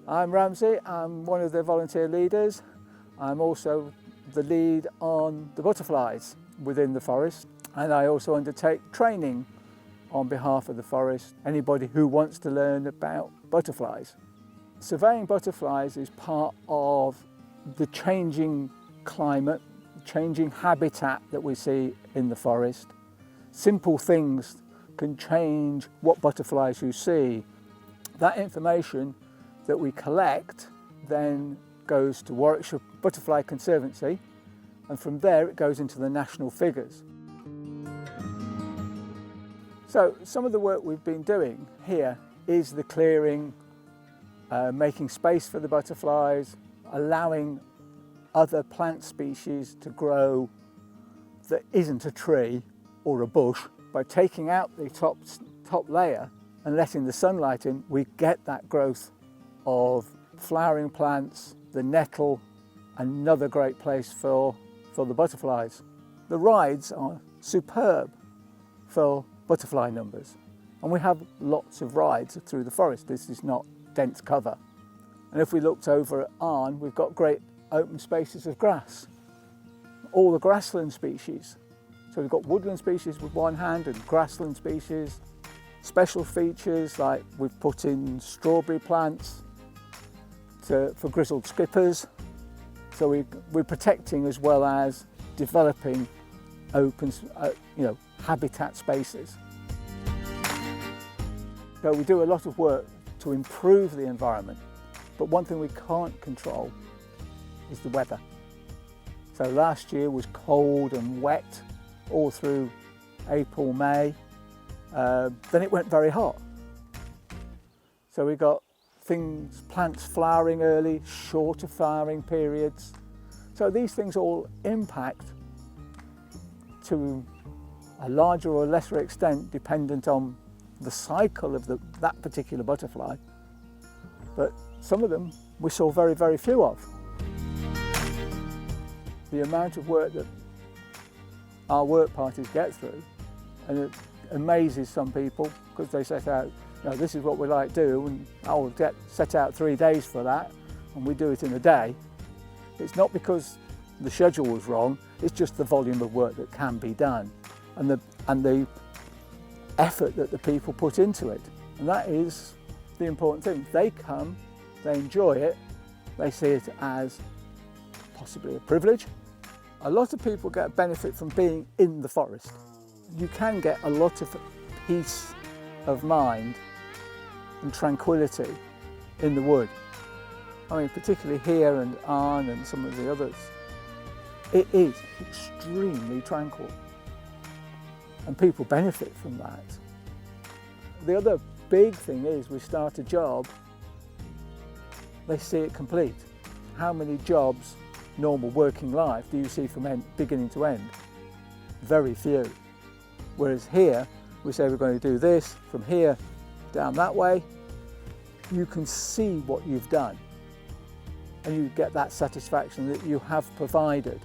I'm Ramsay, I'm one of the volunteer leaders. I'm also the lead on the butterflies within the forest, and I also undertake training on behalf of the forest, anybody who wants to learn about butterflies. Surveying butterflies is part of the changing climate, changing habitat that we see in the forest. Simple things can change what butterflies you see. That information that we collect then goes to Warwickshire Butterfly Conservancy, and from there it goes into the national figures. So some of the work we've been doing here is the clearing, making space for the butterflies, allowing other plant species to grow that isn't a tree or a bush. By taking out the top layer and letting the sunlight in, we get that growth of flowering plants, the nettle, another great place for the butterflies. The rides are superb for butterfly numbers, and we have lots of rides through the forest. This is not dense cover. And if we looked over at Arn, we've got great open spaces of grass, all the grassland species. So we've got woodland species with one hand and grassland species. Special features like we've put in strawberry plants for grizzled skippers. So we're protecting as well as developing open, habitat spaces. So we do a lot of work to improve the environment, but one thing we can't control is the weather. So last year was cold and wet all through April, May. Then it went very hot. So we got plants flowering early, shorter flowering periods. So these things all impact to a larger or lesser extent dependent on the cycle of that particular butterfly. But some of them we saw very, very few of. The amount of work that our work parties get through, and it amazes some people because they set out, this is what we like to do, and I'll set out 3 days for that, and we do it in a day. It's not because the schedule was wrong, it's just the volume of work that can be done, and the effort that the people put into it. And that is the important thing. They come, they enjoy it, they see it as possibly a privilege. A lot of people get benefit from being in the forest. You can get a lot of peace of mind and tranquility in the wood. I mean, particularly here and Arn and some of the others. It is extremely tranquil, and people benefit from that. The other big thing is we start a job, they see it complete. How many jobs, normal working life, do you see from beginning to end? Very few. Whereas here, we say we're going to do this from here down that way. You can see what you've done, and you get that satisfaction that you have provided.